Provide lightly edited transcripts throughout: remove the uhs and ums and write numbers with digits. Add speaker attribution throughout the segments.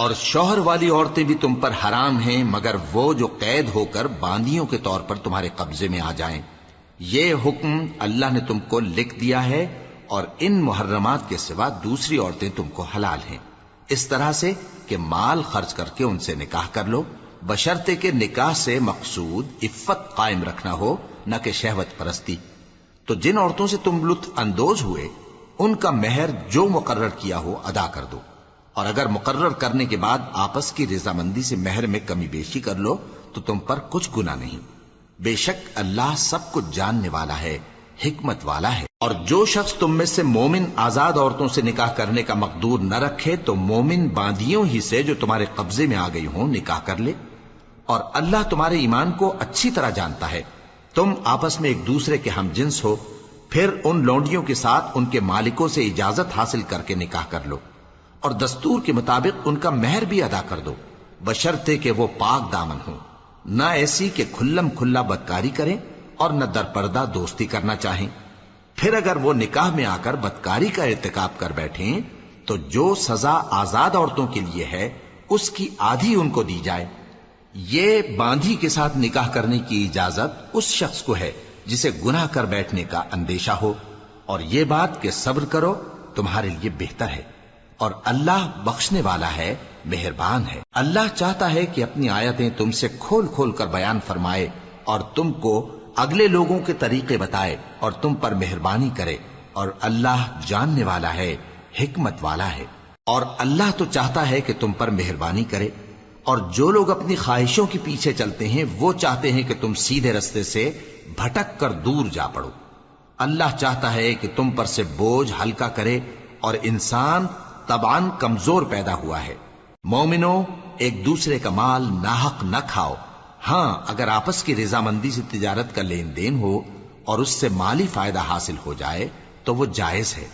Speaker 1: اور شوہر والی عورتیں بھی تم پر حرام ہیں مگر وہ جو قید ہو کر باندیوں کے طور پر تمہارے قبضے میں آ جائیں۔ یہ حکم اللہ نے تم کو لکھ دیا ہے، اور ان محرمات کے سوا دوسری عورتیں تم کو حلال ہیں، اس طرح سے کہ مال خرچ کر کے ان سے نکاح کر لو، بشرطے کہ نکاح سے مقصود عفت قائم رکھنا ہو، نہ کہ شہوت پرستی۔ تو جن عورتوں سے تم لطف اندوز ہوئے ان کا مہر جو مقرر کیا ہو ادا کر دو، اور اگر مقرر کرنے کے بعد آپس کی رضامندی سے مہر میں کمی بیشی کر لو تو تم پر کچھ گناہ نہیں۔ بے شک اللہ سب کچھ جاننے والا ہے، حکمت والا ہے۔ اور جو شخص تم میں سے مومن آزاد عورتوں سے نکاح کرنے کا مقدور نہ رکھے تو مومن باندیوں ہی سے جو تمہارے قبضے میں آ گئی ہوں نکاح کر لے، اور اللہ تمہارے ایمان کو اچھی طرح جانتا ہے۔ تم آپس میں ایک دوسرے کے ہم جنس ہو، پھر ان لونڈیوں کے ساتھ ان کے مالکوں سے اجازت حاصل کر کے نکاح کر لو، اور دستور کے مطابق ان کا مہر بھی ادا کر دو، بشرطے کہ وہ پاک دامن ہوں، نہ ایسی کہ کھلم کھلا بدکاری کریں اور نہ درپردہ دوستی کرنا چاہیں۔ پھر اگر وہ نکاح میں آ کر بدکاری کا ارتکاب کر بیٹھیں تو جو سزا آزاد عورتوں کے لیے ہے اس کی آدھی ان کو دی جائے۔ یہ باندھی کے ساتھ نکاح کرنے کی اجازت اس شخص کو ہے جسے گناہ کر بیٹھنے کا اندیشہ ہو، اور یہ بات کہ صبر کرو تمہارے لیے بہتر ہے، اور اللہ بخشنے والا ہے، مہربان ہے۔ اللہ چاہتا ہے کہ اپنی آیتیں تم سے کھول کھول کر بیان فرمائے اور تم کو اگلے لوگوں کے طریقے بتائے اور تم پر مہربانی کرے، اور اللہ جاننے والا ہے، حکمت والا ہے۔ اور اللہ تو چاہتا ہے کہ تم پر مہربانی کرے، اور جو لوگ اپنی خواہشوں کے پیچھے چلتے ہیں وہ چاہتے ہیں کہ تم سیدھے رستے سے بھٹک کر دور جا پڑو۔ اللہ چاہتا ہے کہ تم پر سے بوجھ ہلکا کرے، اور انسان طبعاً کمزور پیدا ہوا ہے۔ مومنوں، ایک دوسرے کا مال ناحق نہ کھاؤ، ہاں اگر آپس کی رضامندی سے تجارت کا لین دین ہو اور اس سے مالی فائدہ حاصل ہو جائے تو وہ جائز ہے،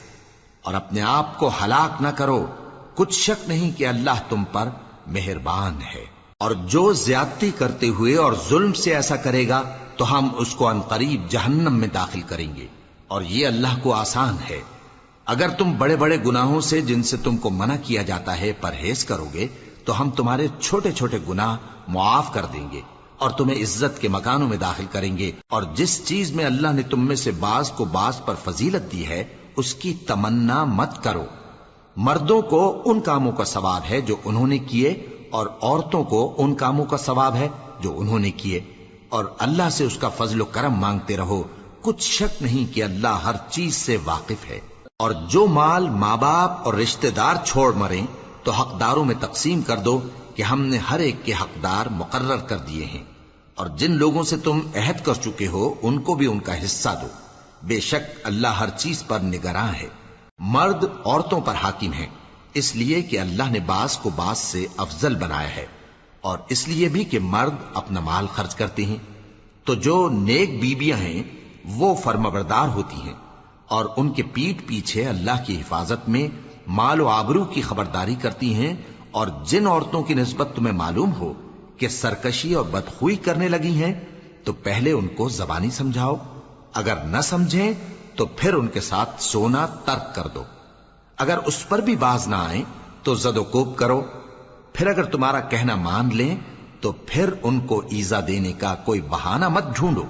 Speaker 1: اور اپنے آپ کو ہلاک نہ کرو، کچھ شک نہیں کہ اللہ تم پر مہربان ہے۔ اور جو زیادتی کرتے ہوئے اور ظلم سے ایسا کرے گا تو ہم اس کو عنقریب جہنم میں داخل کریں گے، اور یہ اللہ کو آسان ہے۔ اگر تم بڑے بڑے گناہوں سے جن سے تم کو منع کیا جاتا ہے پرہیز کرو گے تو ہم تمہارے چھوٹے چھوٹے گناہ معاف کر دیں گے اور تمہیں عزت کے مکانوں میں داخل کریں گے۔ اور جس چیز میں اللہ نے تم میں سے بعض کو بعض پر فضیلت دی ہے اس کی تمنا مت کرو۔ مردوں کو ان کاموں کا ثواب ہے جو انہوں نے کیے، اور عورتوں کو ان کاموں کا ثواب ہے جو انہوں نے کیے، اور اللہ سے اس کا فضل و کرم مانگتے رہو، کچھ شک نہیں کہ اللہ ہر چیز سے واقف ہے۔ اور جو مال ماں باپ اور رشتہ دار چھوڑ مریں تو حقداروں میں تقسیم کر دو کہ ہم نے ہر ایک کے حقدار مقرر کر دیے ہیں، اور جن لوگوں سے تم عہد کر چکے ہو ان کو بھی ان کا حصہ دو، بے شک اللہ ہر چیز پر نگراں ہے۔ مرد عورتوں پر حاکم ہیں، اس لیے کہ اللہ نے بعض کو بعض سے افضل بنایا ہے، اور اس لیے بھی کہ مرد اپنا مال خرچ کرتے ہیں، تو جو نیک بیویاں ہیں وہ فرمانبردار ہوتی ہیں، اور ان کے پیٹھ پیچھے اللہ کی حفاظت میں مال و آبرو کی خبرداری کرتی ہیں۔ اور جن عورتوں کی نسبت تمہیں معلوم ہو کہ سرکشی اور بدخوئی کرنے لگی ہیں تو پہلے ان کو زبانی سمجھاؤ، اگر نہ سمجھیں تو پھر ان کے ساتھ سونا ترک کر دو، اگر اس پر بھی باز نہ آئیں تو زد و کوب کرو، پھر اگر تمہارا کہنا مان لیں تو پھر ان کو ایذا دینے کا کوئی بہانہ مت ڈھونڈو،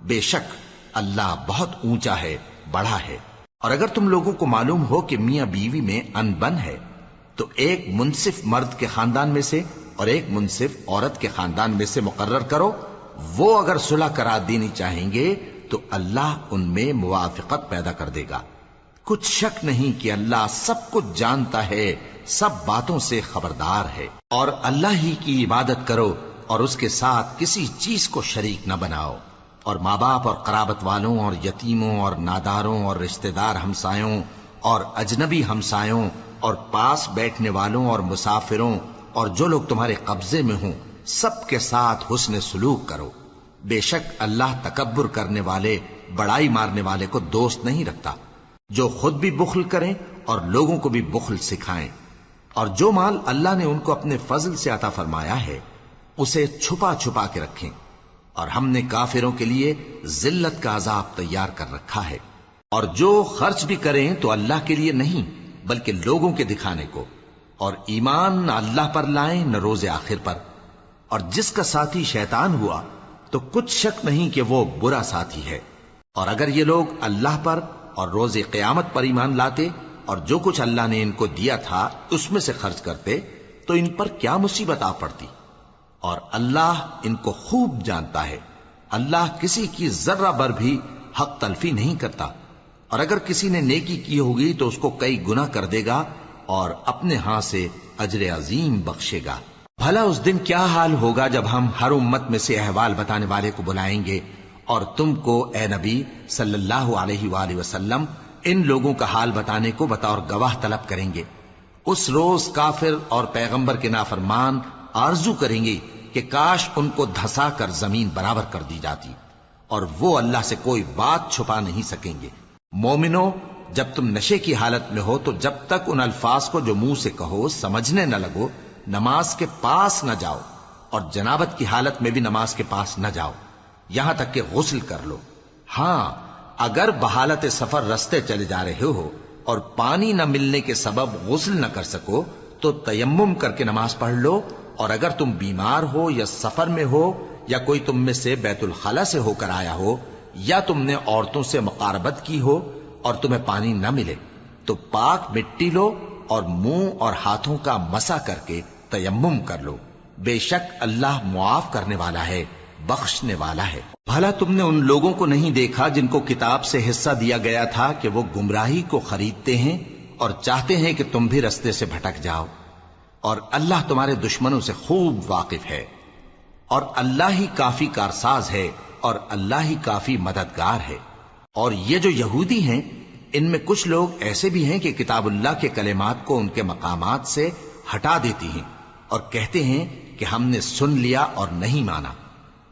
Speaker 1: بے شک اللہ بہت اونچا ہے، بڑا ہے۔ اور اگر تم لوگوں کو معلوم ہو کہ میاں بیوی میں ان بن ہے تو ایک منصف مرد کے خاندان میں سے اور ایک منصف عورت کے خاندان میں سے مقرر کرو، وہ اگر صلح کرا دینی چاہیں گے تو اللہ ان میں موافقت پیدا کر دے گا۔ کچھ شک نہیں کہ اللہ سب کچھ جانتا ہے، سب باتوں سے خبردار ہے۔ اور اللہ ہی کی عبادت کرو اور اس کے ساتھ کسی چیز کو شریک نہ بناؤ، اور ماں باپ اور قرابت والوں اور یتیموں اور ناداروں اور رشتہ دار ہمسایوں اور اجنبی ہمسایوں اور پاس بیٹھنے والوں اور مسافروں اور جو لوگ تمہارے قبضے میں ہوں سب کے ساتھ حسن سلوک کرو، بے شک اللہ تکبر کرنے والے، بڑائی مارنے والے کو دوست نہیں رکھتا۔ جو خود بھی بخل کریں اور لوگوں کو بھی بخل سکھائیں، اور جو مال اللہ نے ان کو اپنے فضل سے عطا فرمایا ہے اسے چھپا چھپا کے رکھیں، اور ہم نے کافروں کے لیے ذلت کا عذاب تیار کر رکھا ہے۔ اور جو خرچ بھی کریں تو اللہ کے لیے نہیں بلکہ لوگوں کے دکھانے کو، اور ایمان نہ اللہ پر لائیں نہ روز آخر پر، اور جس کا ساتھی شیطان ہوا تو کچھ شک نہیں کہ وہ برا ساتھی ہے۔ اور اگر یہ لوگ اللہ پر اور روز قیامت پر ایمان لاتے اور جو کچھ اللہ نے ان کو دیا تھا اس میں سے خرچ کرتے تو ان پر کیا مصیبت آ پڑتی، اور اللہ ان کو خوب جانتا ہے۔ اللہ کسی کی ذرہ بر بھی حق تلفی نہیں کرتا، اور اگر کسی نے نیکی کی ہوگی تو اس کو کئی گنا کر دے گا اور اپنے ہاں سے اجر عظیم بخشے گا۔ بھلا اس دن کیا حال ہوگا جب ہم ہر امت میں سے احوال بتانے والے کو بلائیں گے اور تم کو اے نبی صلی اللہ علیہ وآلہ وسلم ان لوگوں کا حال بتانے کو بطور گواہ طلب کریں گے۔ اس روز کافر اور پیغمبر کے نافرمان آرزو کریں گے کہ کاش ان کو دھسا کر زمین برابر کر دی جاتی، اور وہ اللہ سے کوئی بات چھپا نہیں سکیں گے۔ مومنو، جب تم نشے کی حالت میں ہو تو جب تک ان الفاظ کو جو منہ سے کہو سمجھنے نہ لگو نماز کے پاس نہ جاؤ، اور جنابت کی حالت میں بھی نماز کے پاس نہ جاؤ یہاں تک کہ غسل کر لو۔ ہاں، اگر بحالت سفر رستے چلے جا رہے ہو اور پانی نہ ملنے کے سبب غسل نہ کر سکو تو تیمم کر کے نماز پڑھ لو، اور اگر تم بیمار ہو یا سفر میں ہو یا کوئی تم میں سے بیت الخلا سے ہو کر آیا ہو یا تم نے عورتوں سے مقاربت کی ہو اور تمہیں پانی نہ ملے تو پاک مٹی لو اور منہ اور ہاتھوں کا مسح کر کے تیمم کر لو، بے شک اللہ معاف کرنے والا ہے، بخشنے والا ہے۔ بھلا تم نے ان لوگوں کو نہیں دیکھا جن کو کتاب سے حصہ دیا گیا تھا کہ وہ گمراہی کو خریدتے ہیں اور چاہتے ہیں کہ تم بھی رستے سے بھٹک جاؤ، اور اللہ تمہارے دشمنوں سے خوب واقف ہے، اور اللہ ہی کافی کارساز ہے اور اللہ ہی کافی مددگار ہے۔ اور یہ جو یہودی ہیں ان میں کچھ لوگ ایسے بھی ہیں کہ کتاب اللہ کے کلمات کو ان کے مقامات سے ہٹا دیتی ہیں اور کہتے ہیں کہ ہم نے سن لیا اور نہیں مانا،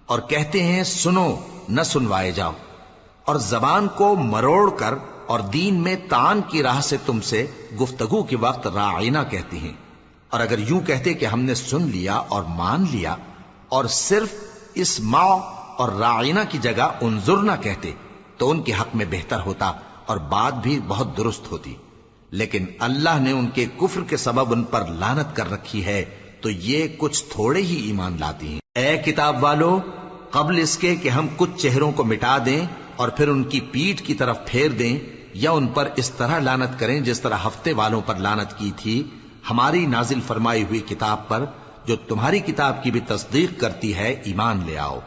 Speaker 1: اور کہتے ہیں سنو نہ سنوائے جاؤ، اور زبان کو مروڑ کر اور دین میں طعن کی راہ سے تم سے گفتگو کے وقت راعینا کہتی ہیں، اور اگر یوں کہتے کہ ہم نے سن لیا اور مان لیا اور صرف اسمع اور راعینا کی جگہ انظر نہ کہتے تو ان کے حق میں بہتر ہوتا اور بات بھی بہت درست ہوتی، لیکن اللہ نے ان کے کفر کے سبب ان پر لعنت کر رکھی ہے تو یہ کچھ تھوڑے ہی ایمان لاتی ہیں۔ اے کتاب والو، قبل اس کے کہ ہم کچھ چہروں کو مٹا دیں اور پھر ان کی پیٹھ کی طرف پھیر دیں یا ان پر اس طرح لعنت کریں جس طرح ہفتے والوں پر لعنت کی تھی، ہماری نازل فرمائی ہوئی کتاب پر جو تمہاری کتاب کی بھی تصدیق کرتی ہے ایمان لے آؤ،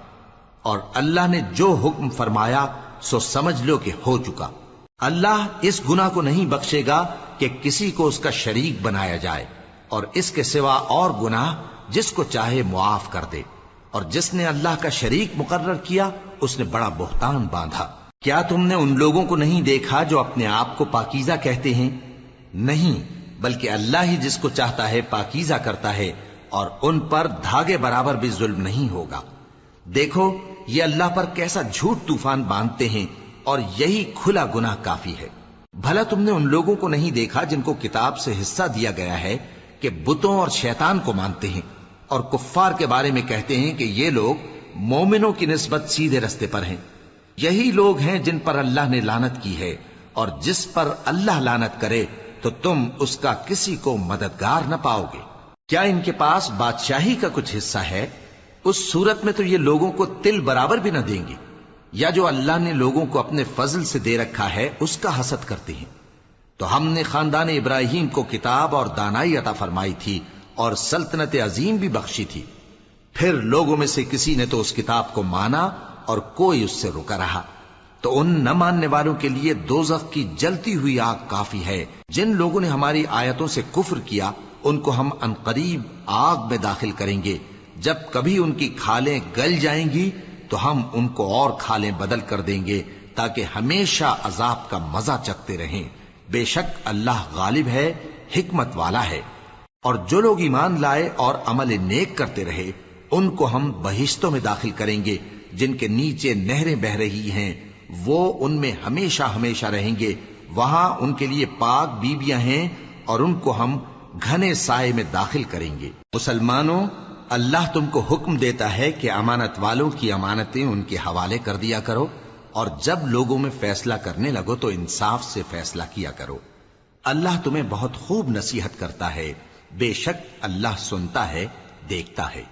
Speaker 1: اور اللہ نے جو حکم فرمایا سو سمجھ لو کہ ہو چکا۔ اللہ اس گناہ کو نہیں بخشے گا کہ کسی کو اس کا شریک بنایا جائے، اور اس کے سوا اور گناہ جس کو چاہے معاف کر دے، اور جس نے اللہ کا شریک مقرر کیا اس نے بڑا بہتان باندھا۔ کیا تم نے ان لوگوں کو نہیں دیکھا جو اپنے آپ کو پاکیزہ کہتے ہیں؟ نہیں، بلکہ اللہ ہی جس کو چاہتا ہے پاکیزہ کرتا ہے، اور ان پر دھاگے برابر بھی ظلم نہیں ہوگا۔ دیکھو یہ اللہ پر کیسا جھوٹ طوفان باندھتے ہیں، اور یہی کھلا گناہ کافی ہے۔ بھلا تم نے ان لوگوں کو نہیں دیکھا جن کو کتاب سے حصہ دیا گیا ہے کہ بتوں اور شیطان کو مانتے ہیں، اور کفار کے بارے میں کہتے ہیں کہ یہ لوگ مومنوں کی نسبت سیدھے رستے پر ہیں۔ یہی لوگ ہیں جن پر اللہ نے لعنت کی ہے، اور جس پر اللہ لعنت کرے تو تم اس کا کسی کو مددگار نہ پاؤ گے۔ کیا ان کے پاس بادشاہی کا کچھ حصہ ہے؟ اس صورت میں تو یہ لوگوں کو تل برابر بھی نہ دیں گے، یا جو اللہ نے لوگوں کو اپنے فضل سے دے رکھا ہے اس کا حسد کرتے ہیں۔ تو ہم نے خاندان ابراہیم کو کتاب اور دانائی عطا فرمائی تھی اور سلطنت عظیم بھی بخشی تھی، پھر لوگوں میں سے کسی نے تو اس کتاب کو مانا اور کوئی اس سے رکا رہا، تو ان نہ ماننے والوں کے لیے دوزخ کی جلتی ہوئی آگ کافی ہے۔ جن لوگوں نے ہماری آیتوں سے کفر کیا ان کو ہم عنقریب آگ میں داخل کریں گے، جب کبھی ان کی کھالیں گل جائیں گی تو ہم ان کو اور کھالیں بدل کر دیں گے تاکہ ہمیشہ عذاب کا مزہ چکھتے رہیں۔ بے شک اللہ غالب ہے، حکمت والا ہے۔ اور جو لوگ ایمان لائے اور عمل نیک کرتے رہے ان کو ہم بہشتوں میں داخل کریں گے جن کے نیچے نہریں بہ رہی ہیں، وہ ان میں ہمیشہ ہمیشہ رہیں گے، وہاں ان کے لیے پاک بیویاں ہیں اور ان کو ہم گھنے سائے میں داخل کریں گے۔ مسلمانوں، اللہ تم کو حکم دیتا ہے کہ امانت والوں کی امانتیں ان کے حوالے کر دیا کرو، اور جب لوگوں میں فیصلہ کرنے لگو تو انصاف سے فیصلہ کیا کرو۔ اللہ تمہیں بہت خوب نصیحت کرتا ہے، بے شک اللہ سنتا ہے، دیکھتا ہے۔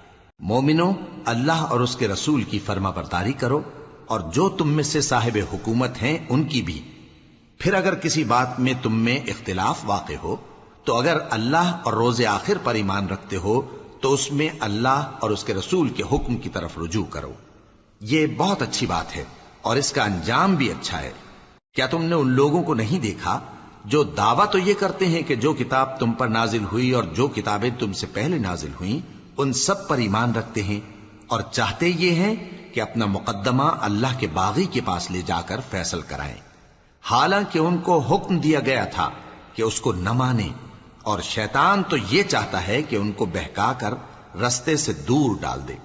Speaker 1: مومنو، اللہ اور اس کے رسول کی فرما برداری کرو، اور جو تم میں سے صاحب حکومت ہیں ان کی بھی۔ پھر اگر کسی بات میں تم میں اختلاف واقع ہو تو اگر اللہ اور روز آخر پر ایمان رکھتے ہو تو اس میں اللہ اور اس کے رسول کے حکم کی طرف رجوع کرو۔ یہ بہت اچھی بات ہے اور اس کا انجام بھی اچھا ہے۔ کیا تم نے ان لوگوں کو نہیں دیکھا جو دعویٰ تو یہ کرتے ہیں کہ جو کتاب تم پر نازل ہوئی اور جو کتابیں تم سے پہلے نازل ہوئیں ان سب پر ایمان رکھتے ہیں، اور چاہتے یہ ہیں کہ اپنا مقدمہ اللہ کے باغی کے پاس لے جا کر فیصل کرائیں، حالانکہ ان کو حکم دیا گیا تھا کہ اس کو نہ مانیں، اور شیطان تو یہ چاہتا ہے کہ ان کو بہکا کر رستے سے دور ڈال دے۔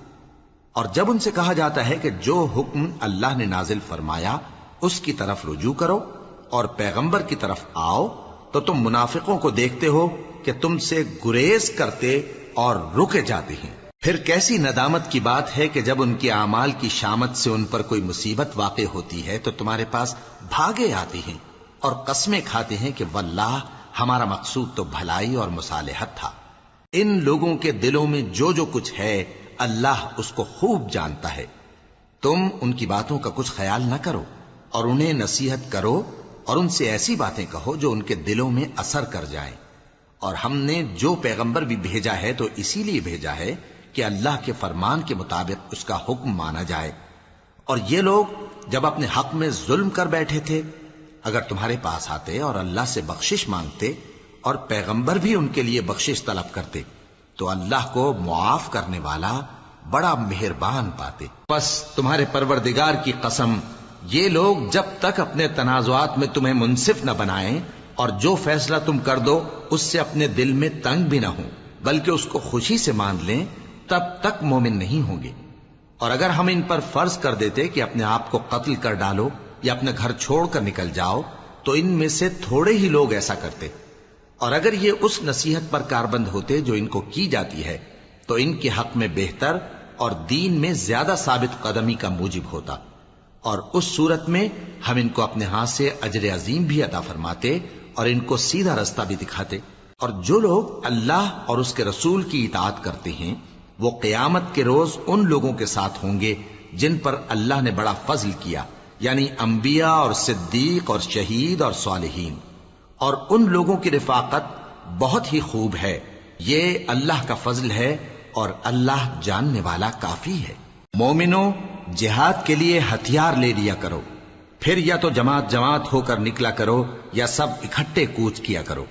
Speaker 1: اور جب ان سے کہا جاتا ہے کہ جو حکم اللہ نے نازل فرمایا اس کی طرف رجوع کرو اور پیغمبر کی طرف آؤ، تو تم منافقوں کو دیکھتے ہو کہ تم سے گریز کرتے اور رکے جاتے ہیں۔ پھر کیسی ندامت کی بات ہے کہ جب ان کے اعمال کی شامت سے ان پر کوئی مصیبت واقع ہوتی ہے تو تمہارے پاس بھاگے آتے ہیں اور قسمیں کھاتے ہیں کہ واللہ ہمارا مقصود تو بھلائی اور مصالحت تھا۔ ان لوگوں کے دلوں میں جو جو کچھ ہے اللہ اس کو خوب جانتا ہے۔ تم ان کی باتوں کا کچھ خیال نہ کرو اور انہیں نصیحت کرو اور ان سے ایسی باتیں کہو جو ان کے دلوں میں اثر کر جائیں۔ اور ہم نے جو پیغمبر بھی بھیجا ہے تو اسی لیے بھیجا ہے کہ اللہ کے فرمان کے مطابق اس کا حکم مانا جائے۔ اور یہ لوگ جب اپنے حق میں ظلم کر بیٹھے تھے، اگر تمہارے پاس آتے اور اللہ سے بخشش مانگتے اور پیغمبر بھی ان کے لیے بخشش طلب کرتے تو اللہ کو معاف کرنے والا بڑا مہربان پاتے۔ بس تمہارے پروردگار کی قسم، یہ لوگ جب تک اپنے تنازعات میں تمہیں منصف نہ بنائیں اور جو فیصلہ تم کر دو اس سے اپنے دل میں تنگ بھی نہ ہوں بلکہ اس کو خوشی سے مان لیں، تب تک مومن نہیں ہوں گے۔ اور اگر ہم ان پر فرض کر دیتے کہ اپنے آپ کو قتل کر ڈالو یا اپنا گھر چھوڑ کر نکل جاؤ تو ان میں سے تھوڑے ہی لوگ ایسا کرتے، اور اگر یہ اس نصیحت پر کاربند ہوتے جو ان کو کی جاتی ہے تو ان کے حق میں بہتر اور دین میں زیادہ ثابت قدمی کا موجب ہوتا، اور اس صورت میں ہم ان کو اپنے ہاتھ سے اجر عظیم بھی عطا فرماتے اور ان کو سیدھا رستہ بھی دکھاتے۔ اور جو لوگ اللہ اور اس کے رسول کی اطاعت کرتے ہیں وہ قیامت کے روز ان لوگوں کے ساتھ ہوں گے جن پر اللہ نے بڑا فضل کیا، یعنی انبیاء اور صدیق اور شہید اور صالحین، اور ان لوگوں کی رفاقت بہت ہی خوب ہے۔ یہ اللہ کا فضل ہے اور اللہ جاننے والا کافی ہے۔ مومنو، جہاد کے لیے ہتھیار لے لیا کرو، پھر یا تو جماعت جماعت ہو کر نکلا کرو یا سب اکٹھے کوچ کیا کرو۔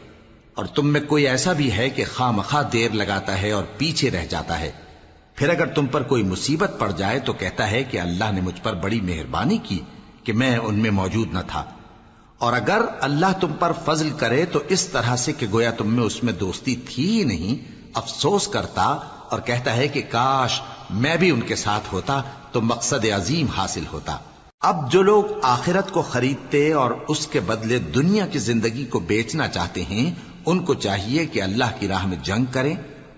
Speaker 1: اور تم میں کوئی ایسا بھی ہے کہ خواہ مخواہ دیر لگاتا ہے اور پیچھے رہ جاتا ہے، پھر اگر تم پر کوئی مصیبت پڑ جائے تو کہتا ہے کہ اللہ نے مجھ پر بڑی مہربانی کی کہ میں ان میں موجود نہ تھا۔ اور اگر اللہ تم پر فضل کرے تو اس طرح سے کہ گویا تم میں اس میں دوستی تھی ہی نہیں، افسوس کرتا اور کہتا ہے کہ کاش میں بھی ان کے ساتھ ہوتا تو مقصد عظیم حاصل ہوتا۔ اب جو لوگ آخرت کو خریدتے اور اس کے بدلے دنیا کی زندگی کو بیچنا چاہتے ہیں ان کو چاہیے کہ اللہ کی راہ میں جنگ کریں،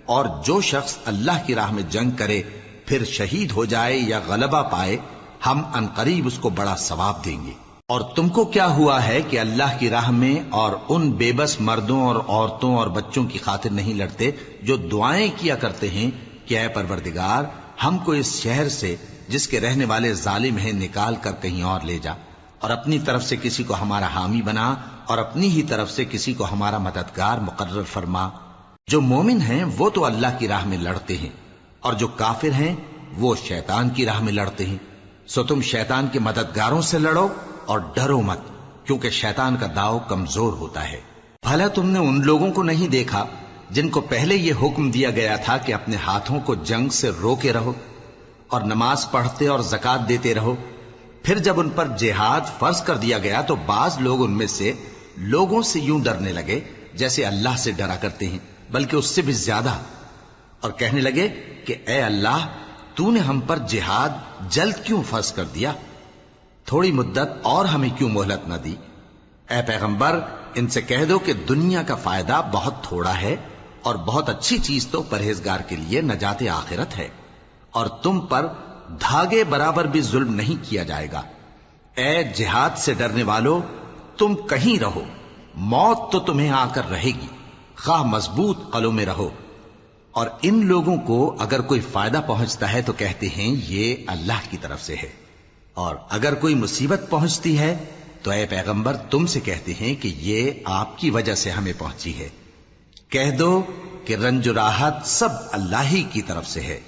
Speaker 1: اور جو شخص اللہ کی راہ میں جنگ کرے پھر شہید ہو جائے یا غلبہ پائے ہم عنقریب اس کو بڑا ثواب دیں گے۔ اور تم کو کیا ہوا ہے کہ اللہ کی راہ میں اور ان بے بس مردوں اور عورتوں اور بچوں کی خاطر نہیں لڑتے جو دعائیں کیا کرتے ہیں کہ اے پروردگار ہم کو اس شہر سے جس کے رہنے والے ظالم ہیں نکال کر کہیں اور لے جا، اور اپنی طرف سے کسی کو ہمارا حامی بنا اور اپنی ہی طرف سے کسی کو ہمارا مددگار مقرر فرما۔ جو مومن ہیں وہ تو اللہ کی راہ میں لڑتے ہیں، اور جو کافر ہیں وہ شیطان کی راہ میں لڑتے ہیں، سو تم شیطان کے مددگاروں سے لڑو اور ڈرو مت، کیونکہ شیطان کا داؤ کمزور ہوتا ہے۔ بھلا تم نے ان لوگوں کو نہیں دیکھا جن کو پہلے یہ حکم دیا گیا تھا کہ اپنے ہاتھوں کو جنگ سے روکے رہو اور نماز پڑھتے اور زکوٰۃ دیتے رہو، پھر جب ان پر جہاد فرض کر دیا گیا تو بعض لوگ ان میں سے لوگوں سے یوں ڈرنے لگے جیسے اللہ سے ڈرا کرتے ہیں، بلکہ اس سے بھی زیادہ، اور کہنے لگے کہ اے اللہ تو نے ہم پر جہاد جلد کیوں فرض کر دیا؟ تھوڑی مدت اور ہمیں کیوں مہلت نہ دی؟ اے پیغمبر ان سے کہہ دو کہ دنیا کا فائدہ بہت تھوڑا ہے اور بہت اچھی چیز تو پرہیزگار کے لیے نجات آخرت ہے، اور تم پر دھاگے برابر بھی ظلم نہیں کیا جائے گا۔ اے جہاد سے ڈرنے والو، تم کہیں رہو، موت تو تمہیں آ کر رہے گی، خواہ مضبوط قلعوں میں رہو۔ اور ان لوگوں کو اگر کوئی فائدہ پہنچتا ہے تو کہتے ہیں یہ اللہ کی طرف سے ہے، اور اگر کوئی مصیبت پہنچتی ہے تو اے پیغمبر تم سے کہتے ہیں کہ یہ آپ کی وجہ سے ہمیں پہنچی ہے۔ کہہ دو کہ رنج و راحت سب اللہ ہی کی طرف سے ہے۔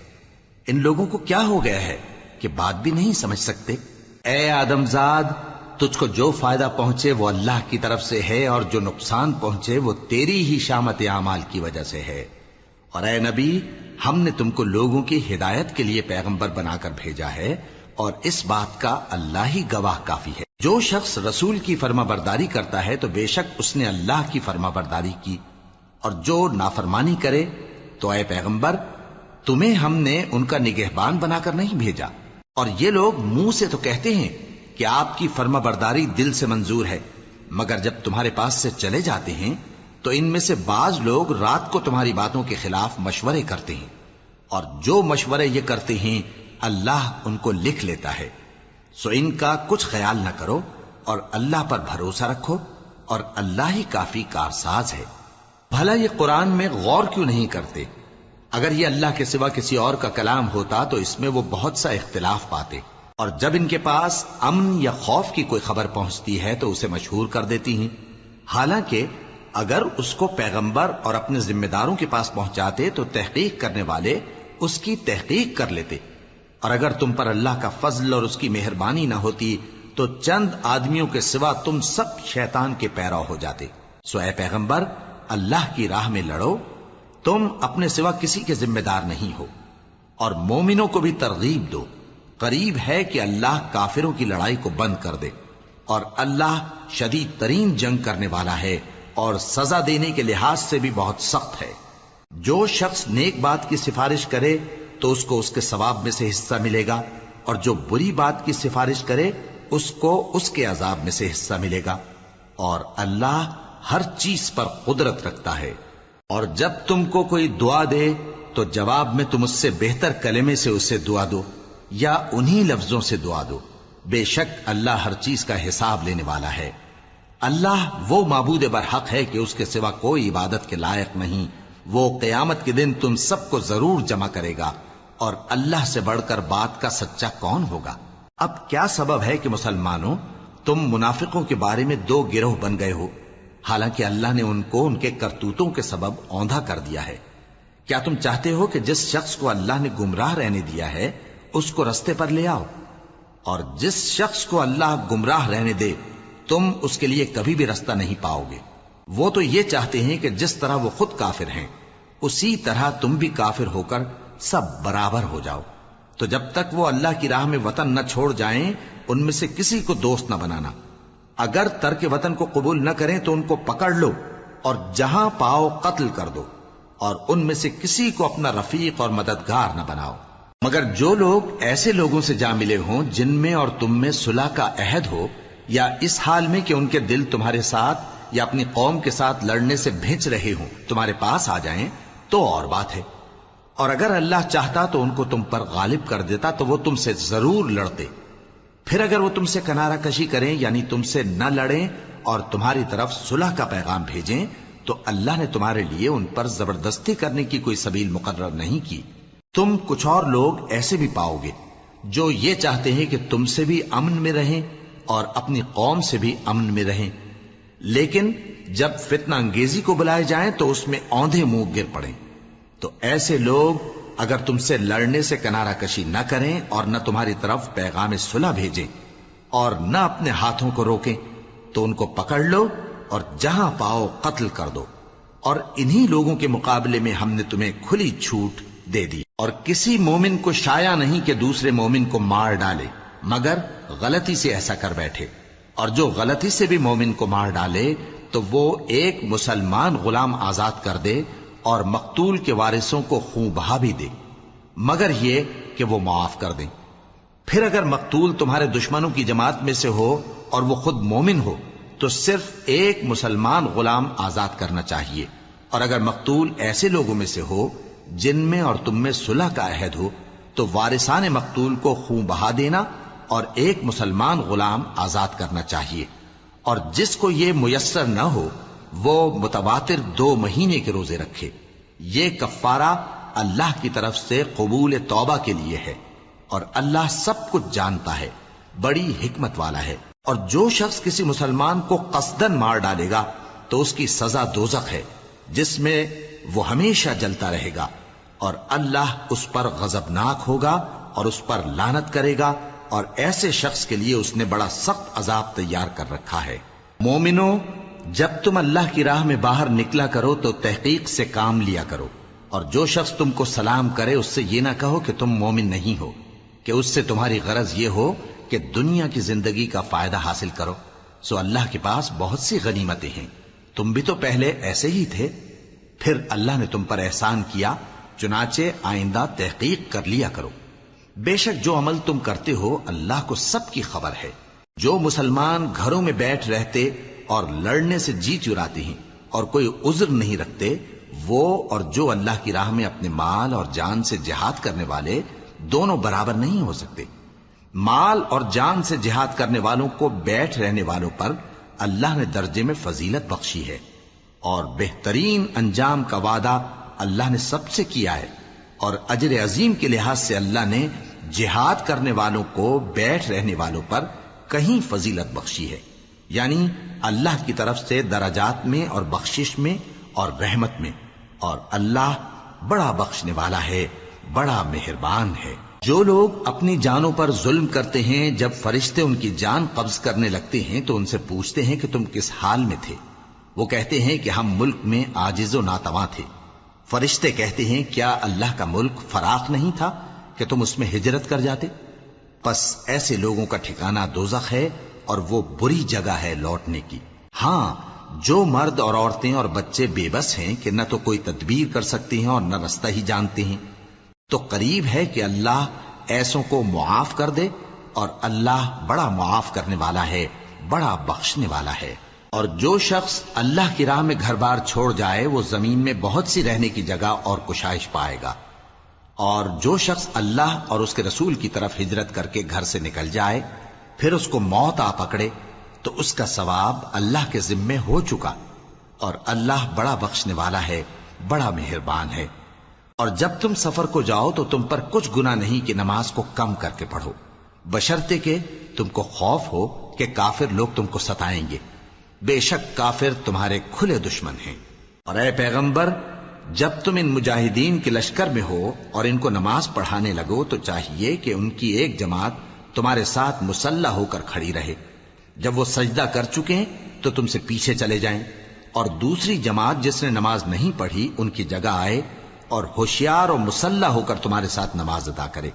Speaker 1: ان لوگوں کو کیا ہو گیا ہے کہ بات بھی نہیں سمجھ سکتے؟ اے آدم زاد، تجھ کو جو فائدہ پہنچے وہ اللہ کی طرف سے ہے، اور جو نقصان پہنچے وہ تیری ہی شامت اعمال کی وجہ سے ہے۔ اور اے نبی، ہم نے تم کو لوگوں کی ہدایت کے لیے پیغمبر بنا کر بھیجا ہے، اور اس بات کا اللہ ہی گواہ کافی ہے۔ جو شخص رسول کی فرما برداری کرتا ہے تو بے شک اس نے اللہ کی فرما برداری کی، اور جو نافرمانی کرے تو اے پیغمبر تمہیں ہم نے ان کا نگہبان بنا کر نہیں بھیجا۔ اور یہ لوگ منہ سے تو کہتے ہیں کہ آپ کی فرما برداری دل سے منظور ہے، مگر جب تمہارے پاس سے چلے جاتے ہیں تو ان میں سے بعض لوگ رات کو تمہاری باتوں کے خلاف مشورے کرتے ہیں، اور جو مشورے یہ کرتے ہیں اللہ ان کو لکھ لیتا ہے۔ سو ان کا کچھ خیال نہ کرو اور اللہ پر بھروسہ رکھو، اور اللہ ہی کافی کارساز ہے۔ بھلا یہ قرآن میں غور کیوں نہیں کرتے؟ اگر یہ اللہ کے سوا کسی اور کا کلام ہوتا تو اس میں وہ بہت سا اختلاف پاتے، اور جب ان کے پاس امن یا خوف کی کوئی خبر پہنچتی ہے تو اسے مشہور کر دیتی ہیں، حالانکہ اگر اس کو پیغمبر اور اپنے ذمہ داروں کے پاس پہنچاتے تو تحقیق کرنے والے اس کی تحقیق کر لیتے، اور اگر تم پر اللہ کا فضل اور اس کی مہربانی نہ ہوتی تو چند آدمیوں کے سوا تم سب شیطان کے پیرو ہو جاتے۔ سو اے پیغمبر اللہ کی راہ میں لڑو، تم اپنے سوا کسی کے ذمہ دار نہیں ہو، اور مومنوں کو بھی ترغیب دو۔ قریب ہے کہ اللہ کافروں کی لڑائی کو بند کر دے، اور اللہ شدید ترین جنگ کرنے والا ہے اور سزا دینے کے لحاظ سے بھی بہت سخت ہے۔ جو شخص نیک بات کی سفارش کرے تو اس کو اس کے ثواب میں سے حصہ ملے گا، اور جو بری بات کی سفارش کرے اس کو اس کے عذاب میں سے حصہ ملے گا، اور اللہ ہر چیز پر قدرت رکھتا ہے۔ اور جب تم کو کوئی دعا دے تو جواب میں تم اس سے بہتر کلمے سے اسے دعا دو، یا انہی لفظوں سے دعا دو، بے شک اللہ ہر چیز کا حساب لینے والا ہے۔ اللہ وہ معبود برحق ہے کہ اس کے سوا کوئی عبادت کے لائق نہیں۔ وہ قیامت کے دن تم سب کو ضرور جمع کرے گا، اور اللہ سے بڑھ کر بات کا سچا کون ہوگا؟ اب کیا سبب ہے کہ مسلمانوں تم منافقوں کے بارے میں دو گروہ بن گئے ہو، حالانکہ اللہ نے ان کو ان کے کرتوتوں کے سبب اوندھا کر دیا ہے؟ کیا تم چاہتے ہو کہ جس شخص کو اللہ نے گمراہ رہنے دیا ہے اس کو رستے پر لے آؤ، اور جس شخص کو اللہ گمراہ رہنے دے تم اس کے لیے کبھی بھی رستہ نہیں پاؤ گے؟ وہ تو یہ چاہتے ہیں کہ جس طرح وہ خود کافر ہیں اسی طرح تم بھی کافر ہو کر سب برابر ہو جاؤ۔ تو جب تک وہ اللہ کی راہ میں وطن نہ چھوڑ جائیں ان میں سے کسی کو دوست نہ بنانا۔ اگر ترک وطن کو قبول نہ کریں تو ان کو پکڑ لو اور جہاں پاؤ قتل کر دو، اور ان میں سے کسی کو اپنا رفیق اور مددگار نہ بناؤ، مگر جو لوگ ایسے لوگوں سے جا ملے ہوں جن میں اور تم میں صلح کا عہد ہو، یا اس حال میں کہ ان کے دل تمہارے ساتھ یا اپنی قوم کے ساتھ لڑنے سے بھنچ رہے ہوں تمہارے پاس آ جائیں تو اور بات ہے، اور اگر اللہ چاہتا تو ان کو تم پر غالب کر دیتا تو وہ تم سے ضرور لڑتے۔ پھر اگر وہ تم سے کنارہ کشی کریں یعنی تم سے نہ لڑیں اور تمہاری طرف صلح کا پیغام بھیجیں تو اللہ نے تمہارے لیے ان پر زبردستی کرنے کی کوئی سبیل مقرر نہیں کی۔ تم کچھ اور لوگ ایسے بھی پاؤ گے جو یہ چاہتے ہیں کہ تم سے بھی امن میں رہیں اور اپنی قوم سے بھی امن میں رہیں، لیکن جب فتنہ انگیزی کو بلائے جائیں تو اس میں اوندھے منہ گر پڑیں۔ تو ایسے لوگ اگر تم سے لڑنے سے کنارہ کشی نہ کریں اور نہ تمہاری طرف پیغام صلح بھیجیں اور نہ اپنے ہاتھوں کو روکیں تو ان کو پکڑ لو اور جہاں پاؤ قتل کر دو، اور انہی لوگوں کے مقابلے میں ہم نے تمہیں کھلی چھوٹ دے دی۔ اور کسی مومن کو شایع نہیں کہ دوسرے مومن کو مار ڈالے مگر غلطی سے ایسا کر بیٹھے، اور جو غلطی سے بھی مومن کو مار ڈالے تو وہ ایک مسلمان غلام آزاد کر دے اور مقتول کے وارثوں کو خون بہا بھی دے، مگر یہ کہ وہ معاف کر دیں۔ پھر اگر مقتول تمہارے دشمنوں کی جماعت میں سے ہو اور وہ خود مومن ہو تو صرف ایک مسلمان غلام آزاد کرنا چاہیے، اور اگر مقتول ایسے لوگوں میں سے ہو جن میں اور تم میں صلح کا عہد ہو تو وارثان مقتول کو خون بہا دینا اور ایک مسلمان غلام آزاد کرنا چاہیے، اور جس کو یہ میسر نہ ہو وہ متواتر 2 مہینے کے روزے رکھے. یہ کفارہ اللہ کی طرف سے قبول توبہ کے لیے ہے، اور اللہ سب کچھ جانتا ہے، بڑی حکمت والا ہے. اور جو شخص کسی مسلمان کو قصدن مار ڈالے گا تو اس کی سزا دوزخ ہے، جس میں وہ ہمیشہ جلتا رہے گا، اور اللہ اس پر غضبناک ہوگا اور اس پر لعنت کرے گا، اور ایسے شخص کے لیے اس نے بڑا سخت عذاب تیار کر رکھا ہے. مومنو، جب تم اللہ کی راہ میں باہر نکلا کرو تو تحقیق سے کام لیا کرو، اور جو شخص تم کو سلام کرے اس سے یہ نہ کہو کہ تم مومن نہیں ہو، کہ اس سے تمہاری غرض یہ ہو کہ دنیا کی زندگی کا فائدہ حاصل کرو. سو اللہ کے پاس بہت سی غنیمتیں ہیں، تم بھی تو پہلے ایسے ہی تھے، پھر اللہ نے تم پر احسان کیا، چنانچہ آئندہ تحقیق کر لیا کرو. بے شک جو عمل تم کرتے ہو اللہ کو سب کی خبر ہے. جو مسلمان گھروں میں بیٹھ رہتے اور لڑنے سے جی چراتے ہیں اور کوئی عذر نہیں رکھتے، وہ اور جو اللہ کی راہ میں اپنے مال اور جان سے جہاد کرنے والے دونوں برابر نہیں ہو سکتے. مال اور جان سے جہاد کرنے والوں کو بیٹھ رہنے والوں پر اللہ نے درجے میں فضیلت بخشی ہے، اور بہترین انجام کا وعدہ اللہ نے سب سے کیا ہے. اور اجر عظیم کے لحاظ سے اللہ نے جہاد کرنے والوں کو بیٹھ رہنے والوں پر کہیں فضیلت بخشی ہے، یعنی اللہ کی طرف سے درجات میں اور بخشش میں اور رحمت میں. اور اللہ بڑا بخشنے والا ہے، بڑا مہربان ہے. جو لوگ اپنی جانوں پر ظلم کرتے ہیں، جب فرشتے ان کی جان قبض کرنے لگتے ہیں تو ان سے پوچھتے ہیں کہ تم کس حال میں تھے؟ وہ کہتے ہیں کہ ہم ملک میں عاجز و ناتواں تھے. فرشتے کہتے ہیں کیا اللہ کا ملک فراخ نہیں تھا کہ تم اس میں ہجرت کر جاتے؟ پس ایسے لوگوں کا ٹھکانہ دوزخ ہے، اور وہ بری جگہ ہے لوٹنے کی. ہاں، جو مرد اور عورتیں اور بچے بے بس ہیں کہ نہ تو کوئی تدبیر کر سکتے ہیں اور نہ رستہ ہی جانتے ہیں، تو قریب ہے کہ اللہ ایسوں کو معاف کر دے، اور اللہ بڑا معاف کرنے والا ہے، بڑا بخشنے والا ہے. اور جو شخص اللہ کی راہ میں گھر بار چھوڑ جائے وہ زمین میں بہت سی رہنے کی جگہ اور کشائش پائے گا. اور جو شخص اللہ اور اس کے رسول کی طرف ہجرت کر کے گھر سے نکل جائے پھر اس کو موت آ پکڑے تو اس کا ثواب اللہ کے ذمے ہو چکا، اور اللہ بڑا بخشنے والا ہے، بڑا مہربان ہے. اور جب تم سفر کو جاؤ تو تم پر کچھ گناہ نہیں کہ نماز کو کم کر کے پڑھو، بشرطے کہ تم کو خوف ہو کہ کافر لوگ تم کو ستائیں گے. بے شک کافر تمہارے کھلے دشمن ہیں. اور اے پیغمبر، جب تم ان مجاہدین کے لشکر میں ہو اور ان کو نماز پڑھانے لگو تو چاہیے کہ ان کی ایک جماعت تمہارے ساتھ مسلح ہو کر کھڑی رہے. جب وہ سجدہ کر چکے ہیں تو تم سے پیچھے چلے جائیں، اور دوسری جماعت جس نے نماز نہیں پڑھی ان کی جگہ آئے اور ہوشیار اور مسلح ہو کر تمہارے ساتھ نماز ادا کرے.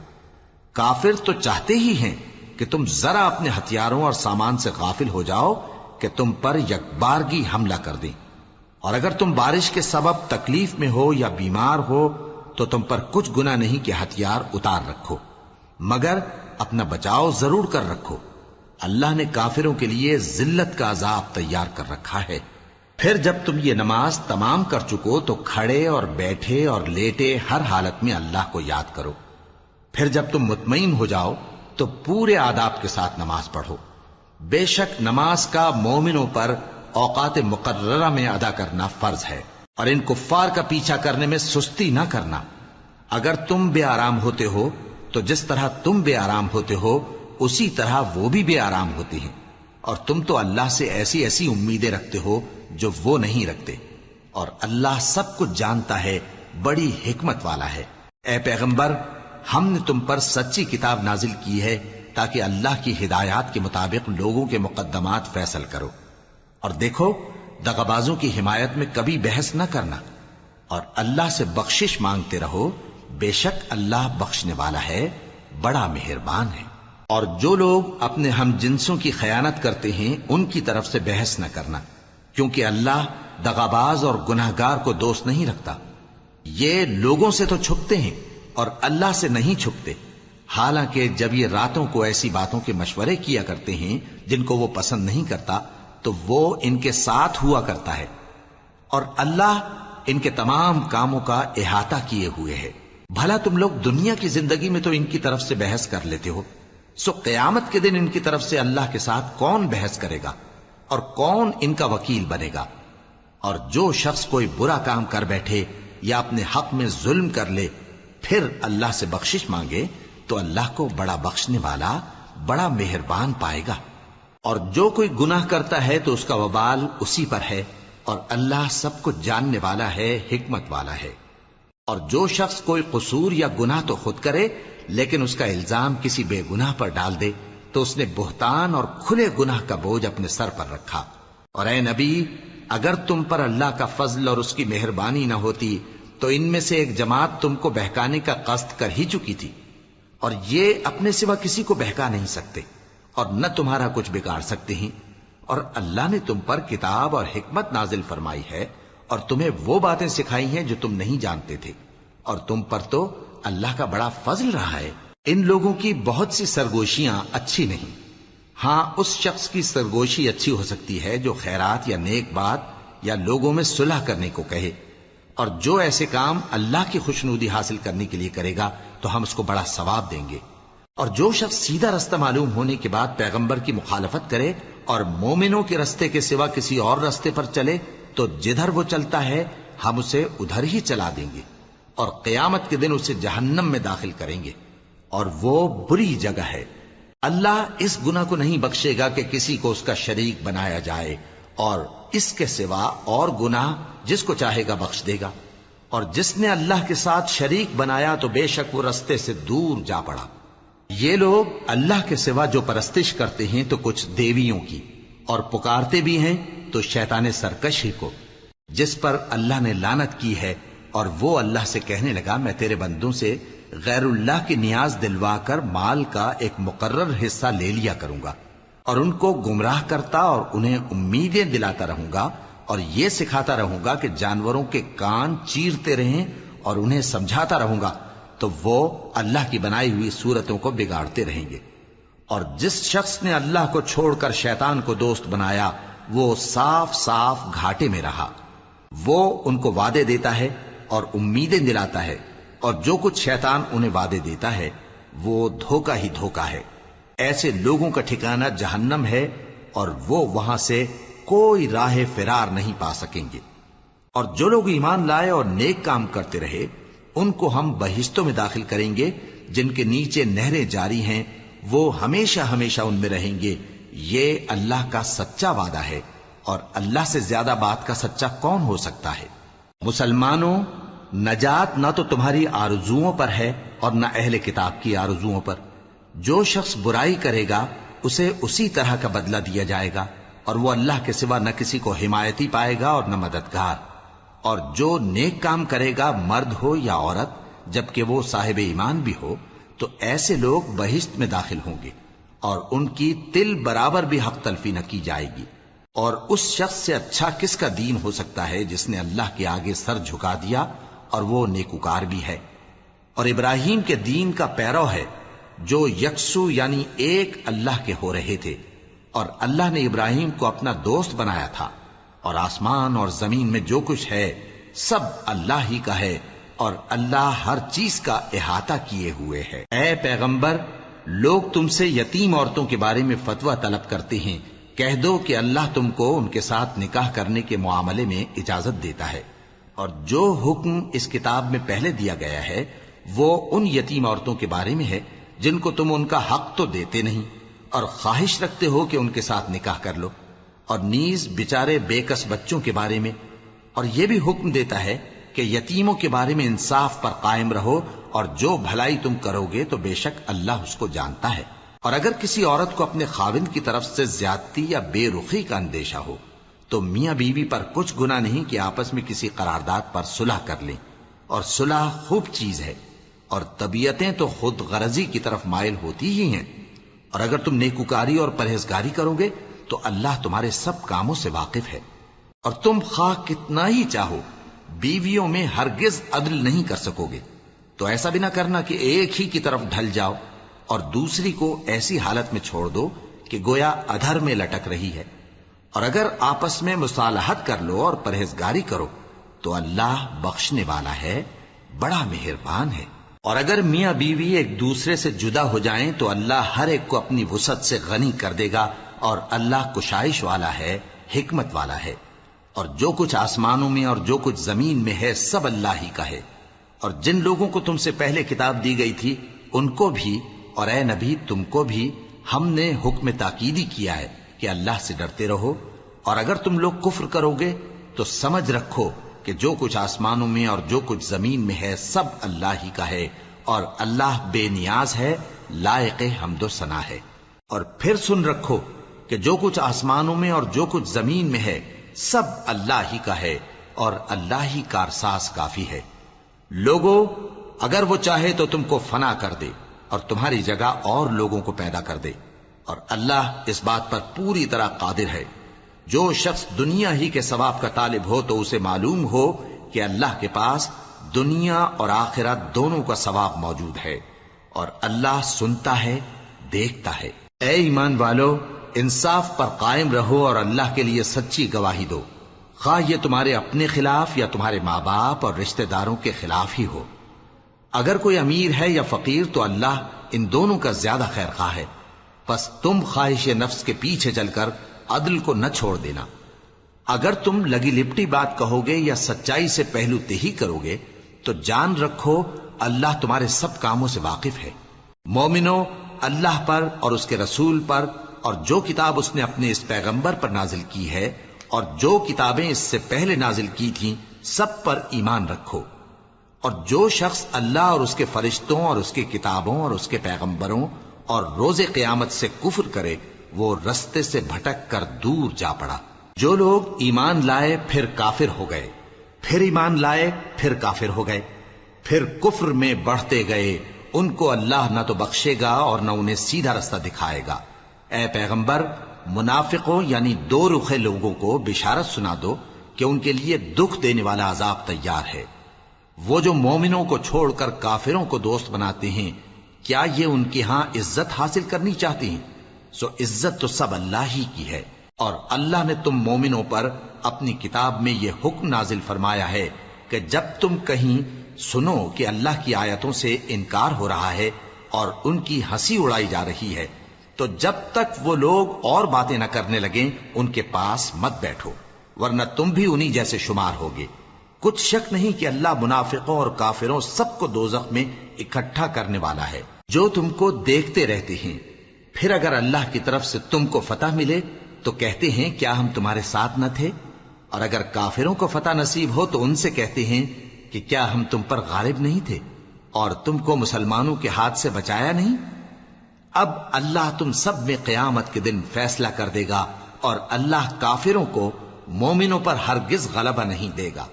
Speaker 1: کافر تو چاہتے ہی ہیں کہ تم ذرا اپنے ہتھیاروں اور سامان سے غافل ہو جاؤ کہ تم پر یکبارگی حملہ کر دیں. اور اگر تم بارش کے سبب تکلیف میں ہو یا بیمار ہو تو تم پر کچھ گناہ نہیں کہ ہتھیار اتار رکھو، مگر اپنا بچاؤ ضرور کر رکھو. اللہ نے کافروں کے لیے ذلت کا عذاب تیار کر رکھا ہے. پھر جب تم یہ نماز تمام کر چکو تو کھڑے اور بیٹھے اور لیٹے ہر حالت میں اللہ کو یاد کرو. پھر جب تم مطمئن ہو جاؤ تو پورے آداب کے ساتھ نماز پڑھو. بے شک نماز کا مومنوں پر اوقات مقررہ میں ادا کرنا فرض ہے، اور ان کفار کا پیچھا کرنے میں سستی نہ کرنا. اگر تم بے آرام ہوتے ہو تو جس طرح تم بے آرام ہوتے ہو اسی طرح وہ بھی بے آرام ہوتے ہیں، اور تم تو اللہ سے ایسی ایسی امیدیں رکھتے ہو جو وہ نہیں رکھتے، اور اللہ سب کچھ جانتا ہے، بڑی حکمت والا ہے. اے پیغمبر، ہم نے تم پر سچی کتاب نازل کی ہے تاکہ اللہ کی ہدایات کے مطابق لوگوں کے مقدمات فیصل کرو. اور دیکھو، دغابازوں کی حمایت میں کبھی بحث نہ کرنا، اور اللہ سے بخشش مانگتے رہو. بے شک اللہ بخشنے والا ہے، بڑا مہربان ہے. اور جو لوگ اپنے ہم جنسوں کی خیانت کرتے ہیں ان کی طرف سے بحث نہ کرنا، کیونکہ اللہ دغاباز اور گناہگار کو دوست نہیں رکھتا. یہ لوگوں سے تو چھپتے ہیں اور اللہ سے نہیں چھپتے، حالانکہ جب یہ راتوں کو ایسی باتوں کے مشورے کیا کرتے ہیں جن کو وہ پسند نہیں کرتا تو وہ ان کے ساتھ ہوا کرتا ہے، اور اللہ ان کے تمام کاموں کا احاطہ کیے ہوئے ہے. بھلا تم لوگ دنیا کی زندگی میں تو ان کی طرف سے بحث کر لیتے ہو، سو قیامت کے دن ان کی طرف سے اللہ کے ساتھ کون بحث کرے گا اور کون ان کا وکیل بنے گا؟ اور جو شخص کوئی برا کام کر بیٹھے یا اپنے حق میں ظلم کر لے پھر اللہ سے بخشش مانگے تو اللہ کو بڑا بخشنے والا بڑا مہربان پائے گا. اور جو کوئی گناہ کرتا ہے تو اس کا وبال اسی پر ہے، اور اللہ سب کچھ جاننے والا ہے، حکمت والا ہے. اور جو شخص کوئی قصور یا گناہ تو خود کرے لیکن اس کا الزام کسی بے گناہ پر ڈال دے تو اس نے بہتان اور کھلے گناہ کا بوجھ اپنے سر پر رکھا. اور اے نبی، اگر تم پر اللہ کا فضل اور اس کی مہربانی نہ ہوتی تو ان میں سے ایک جماعت تم کو بہکانے کا قصد کر ہی چکی تھی، اور یہ اپنے سوا کسی کو بہکا نہیں سکتے اور نہ تمہارا کچھ بگاڑ سکتے ہیں. اور اللہ نے تم پر کتاب اور حکمت نازل فرمائی ہے اور تمہیں وہ باتیں سکھائی ہیں جو تم نہیں جانتے تھے، اور تم پر تو اللہ کا بڑا فضل رہا ہے. ان لوگوں کی بہت سی سرگوشیاں اچھی نہیں. ہاں، اس شخص کی سرگوشی اچھی ہو سکتی ہے جو خیرات یا نیک بات یا لوگوں میں صلح کرنے کو کہے، اور جو ایسے کام اللہ کی خوشنودی حاصل کرنے کے لیے کرے گا تو ہم اس کو بڑا ثواب دیں گے. اور جو شخص سیدھا رستہ معلوم ہونے کے بعد پیغمبر کی مخالفت کرے اور مومنوں کے رستے کے سوا کسی اور رستے پر چلے تو جدھر وہ چلتا ہے ہم اسے ادھر ہی چلا دیں گے، اور قیامت کے دن اسے جہنم میں داخل کریں گے، اور وہ بری جگہ ہے. اللہ اس گناہ کو نہیں بخشے گا کہ کسی کو اس کا شریک بنایا جائے، اور اس کے سوا اور گناہ جس کو چاہے گا بخش دے گا. اور جس نے اللہ کے ساتھ شریک بنایا تو بے شک وہ رستے سے دور جا پڑا. یہ لوگ اللہ کے سوا جو پرستش کرتے ہیں تو کچھ دیویوں کی، اور پکارتے بھی ہیں تو شیطان سرکشی کو جس پر اللہ نے لعنت کی ہے. اور وہ اللہ سے کہنے لگا میں تیرے بندوں سے غیر اللہ کی نیاز دلوا کر مال کا ایک مقرر حصہ لے لیا کروں گا، اور ان کو گمراہ کرتا اور انہیں امیدیں دلاتا رہوں گا، اور یہ سکھاتا رہوں گا کہ جانوروں کے کان چیرتے رہیں، اور انہیں سمجھاتا رہوں گا تو وہ اللہ کی بنائی ہوئی صورتوں کو بگاڑتے رہیں گے. اور جس شخص نے اللہ کو چھوڑ کر شیطان کو دوست بنایا وہ صاف صاف گھاٹے میں رہا. وہ ان کو وعدے دیتا ہے اور امیدیں دلاتا ہے، اور جو کچھ شیطان انہیں وعدے دیتا ہے وہ دھوکہ ہی دھوکہ ہے. ایسے لوگوں کا ٹھکانہ جہنم ہے، اور وہ وہاں سے کوئی راہ فرار نہیں پا سکیں گے. اور جو لوگ ایمان لائے اور نیک کام کرتے رہے ان کو ہم بہشتوں میں داخل کریں گے جن کے نیچے نہریں جاری ہیں، وہ ہمیشہ ہمیشہ ان میں رہیں گے. یہ اللہ کا سچا وعدہ ہے، اور اللہ سے زیادہ بات کا سچا کون ہو سکتا ہے. مسلمانوں، نجات نہ تو تمہاری آرزوؤں پر ہے اور نہ اہل کتاب کی آرزوؤں پر. جو شخص برائی کرے گا اسے اسی طرح کا بدلہ دیا جائے گا، اور وہ اللہ کے سوا نہ کسی کو حمایتی پائے گا اور نہ مددگار. اور جو نیک کام کرے گا مرد ہو یا عورت جبکہ وہ صاحب ایمان بھی ہو تو ایسے لوگ بہشت میں داخل ہوں گے، اور ان کی تل برابر بھی حق تلفی نہ کی جائے گی. اور اس شخص سے اچھا کس کا دین ہو سکتا ہے جس نے اللہ کے آگے سر جھکا دیا اور وہ نیکوکار بھی ہے اور ابراہیم کے دین کا پیرو ہے جو یکسو یعنی ایک اللہ کے ہو رہے تھے. اور اللہ نے ابراہیم کو اپنا دوست بنایا تھا. اور آسمان اور زمین میں جو کچھ ہے سب اللہ ہی کا ہے، اور اللہ ہر چیز کا احاطہ کیے ہوئے ہے. اے پیغمبر، لوگ تم سے یتیم عورتوں کے بارے میں فتویٰ طلب کرتے ہیں. کہہ دو کہ اللہ تم کو ان کے ساتھ نکاح کرنے کے معاملے میں اجازت دیتا ہے، اور جو حکم اس کتاب میں پہلے دیا گیا ہے وہ ان یتیم عورتوں کے بارے میں ہے جن کو تم ان کا حق تو دیتے نہیں اور خواہش رکھتے ہو کہ ان کے ساتھ نکاح کر لو، اور نیز بیچارے بے کس بچوں کے بارے میں. اور یہ بھی حکم دیتا ہے کہ یتیموں کے بارے میں انصاف پر قائم رہو، اور جو بھلائی تم کرو گے تو بے شک اللہ اس کو جانتا ہے. اور اگر کسی عورت کو اپنے خاوند کی طرف سے زیادتی یا بے رخی کا اندیشہ ہو تو میاں بیوی پر کچھ گناہ نہیں کہ آپس میں کسی قرارداد پر صلح کر لیں، اور صلح خوب چیز ہے. اور طبیعتیں تو خود غرضی کی طرف مائل ہوتی ہی ہیں. اور اگر تم نیکوکاری اور پرہیزگاری کرو گے تو اللہ تمہارے سب کاموں سے واقف ہے. اور تم خواہ کتنا ہی چاہو بیویوں میں ہرگز عدل نہیں کر سکو گے، تو ایسا بھی نہ کرنا کہ ایک ہی کی طرف ڈھل جاؤ اور دوسری کو ایسی حالت میں چھوڑ دو کہ گویا ادھر میں لٹک رہی ہے. اور اگر آپس میں مصالحت کر لو اور پرہیزگاری کرو تو اللہ بخشنے والا ہے، بڑا مہربان ہے. اور اگر میاں بیوی ایک دوسرے سے جدا ہو جائیں تو اللہ ہر ایک کو اپنی وسعت سے غنی کر دے گا، اور اللہ کشائش والا ہے، حکمت والا ہے. اور جو کچھ آسمانوں میں اور جو کچھ زمین میں ہے سب اللہ ہی کا ہے۔ اور جن لوگوں کو تم سے پہلے کتاب دی گئی تھی ان کو بھی اور اے نبی تم کو بھی ہم نے حکم تاکیدی کیا ہے کہ اللہ سے ڈرتے رہو، اور اگر تم لوگ کفر کرو گے تو سمجھ رکھو کہ جو کچھ آسمانوں میں اور جو کچھ زمین میں ہے سب اللہ ہی کا ہے، اور اللہ بے نیاز ہے، لائق حمد و ثنا ہے۔ اور پھر سن رکھو کہ جو کچھ آسمانوں میں اور جو کچھ زمین میں ہے سب اللہ ہی کا ہے، اور اللہ ہی کارساز کافی ہے۔ لوگو اگر وہ چاہے تو تم کو فنا کر دے اور تمہاری جگہ اور لوگوں کو پیدا کر دے، اور اللہ اس بات پر پوری طرح قادر ہے۔ جو شخص دنیا ہی کے ثواب کا طالب ہو تو اسے معلوم ہو کہ اللہ کے پاس دنیا اور آخرت دونوں کا ثواب موجود ہے، اور اللہ سنتا ہے، دیکھتا ہے۔ اے ایمان والو، انصاف پر قائم رہو اور اللہ کے لیے سچی گواہی دو، خواہ یہ تمہارے اپنے خلاف یا تمہارے ماں باپ اور رشتہ داروں کے خلاف ہی ہو۔ اگر کوئی امیر ہے یا فقیر تو اللہ ان دونوں کا زیادہ خیر خواہ ہے، پس تم خواہش نفس کے پیچھے چل کر عدل کو نہ چھوڑ دینا۔ اگر تم لگی لپٹی بات کہو گے یا سچائی سے پہلو تہی کرو گے تو جان رکھو اللہ تمہارے سب کاموں سے واقف ہے۔ مومنو، اللہ پر اور اس کے رسول پر اور جو کتاب اس نے اپنے اس پیغمبر پر نازل کی ہے اور جو کتابیں اس سے پہلے نازل کی تھیں سب پر ایمان رکھو۔ اور جو شخص اللہ اور اس کے فرشتوں اور اس کے کتابوں اور اس کے پیغمبروں اور روز قیامت سے کفر کرے وہ رستے سے بھٹک کر دور جا پڑا۔ جو لوگ ایمان لائے پھر کافر ہو گئے، پھر ایمان لائے پھر کافر ہو گئے، پھر کفر میں بڑھتے گئے، ان کو اللہ نہ تو بخشے گا اور نہ انہیں سیدھا رستہ دکھائے گا۔ اے پیغمبر، منافقوں یعنی دو رخے لوگوں کو بشارت سنا دو کہ ان کے لیے دکھ دینے والا عذاب تیار ہے۔ وہ جو مومنوں کو چھوڑ کر کافروں کو دوست بناتے ہیں، کیا یہ ان کے ہاں عزت حاصل کرنی چاہتے ہیں؟ سو عزت تو سب اللہ ہی کی ہے۔ اور اللہ نے تم مومنوں پر اپنی کتاب میں یہ حکم نازل فرمایا ہے کہ جب تم کہیں سنو کہ اللہ کی آیتوں سے انکار ہو رہا ہے اور ان کی ہنسی اڑائی جا رہی ہے تو جب تک وہ لوگ اور باتیں نہ کرنے لگیں ان کے پاس مت بیٹھو، ورنہ تم بھی انہی جیسے شمار ہوگے۔ کچھ شک نہیں کہ اللہ منافقوں اور کافروں سب کو دوزخ میں اکٹھا کرنے والا ہے۔ جو تم کو دیکھتے رہتے ہیں، پھر اگر اللہ کی طرف سے تم کو فتح ملے تو کہتے ہیں کیا ہم تمہارے ساتھ نہ تھے، اور اگر کافروں کو فتح نصیب ہو تو ان سے کہتے ہیں کہ کیا ہم تم پر غالب نہیں تھے اور تم کو مسلمانوں کے ہاتھ سے بچایا نہیں۔ اب اللہ تم سب میں قیامت کے دن فیصلہ کر دے گا، اور اللہ کافروں کو مومنوں پر ہرگز غلبہ نہیں دے گا۔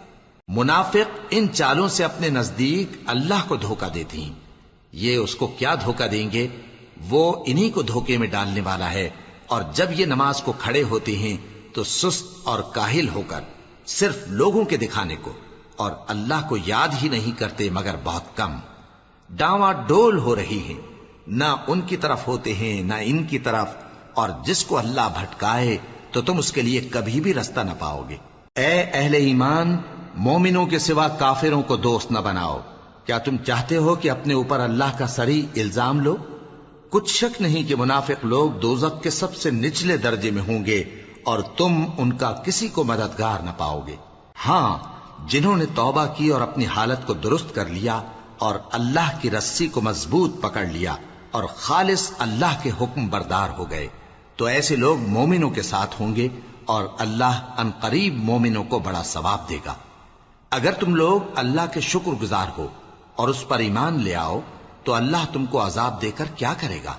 Speaker 1: منافق ان چالوں سے اپنے نزدیک اللہ کو دھوکہ دیتے ہیں، یہ اس کو کیا دھوکہ دیں گے، وہ انہی کو دھوکے میں ڈالنے والا ہے۔ اور جب یہ نماز کو کھڑے ہوتے ہیں تو سست اور کاہل ہو کر صرف لوگوں کے دکھانے کو اور اللہ کو یاد ہی نہیں کرتے مگر بہت کم، ڈاواں ڈول ہو رہی ہیں، نہ ان کی طرف ہوتے ہیں نہ ان کی طرف، اور جس کو اللہ بھٹکائے تو تم اس کے لیے کبھی بھی رستہ نہ پاؤ گے۔ اے اہل ایمان، مومنوں کے سوا کافروں کو دوست نہ بناؤ۔ کیا تم چاہتے ہو کہ اپنے اوپر اللہ کا صریح الزام لو؟ کچھ شک نہیں کہ منافق لوگ دوزخ کے سب سے نچلے درجے میں ہوں گے اور تم ان کا کسی کو مددگار نہ پاؤ گے۔ ہاں، جنہوں نے توبہ کی اور اپنی حالت کو درست کر لیا اور اللہ کی رسی کو مضبوط پکڑ لیا اور خالص اللہ کے حکم بردار ہو گئے تو ایسے لوگ مومنوں کے ساتھ ہوں گے، اور اللہ ان قریب مومنوں کو بڑا ثواب دے گا۔ اگر تم لوگ اللہ کے شکر گزار ہو اور اس پر ایمان لے آؤ تو اللہ تم کو عذاب دے کر کیا کرے گا،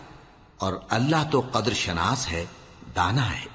Speaker 1: اور اللہ تو قدر شناس ہے، دانا ہے۔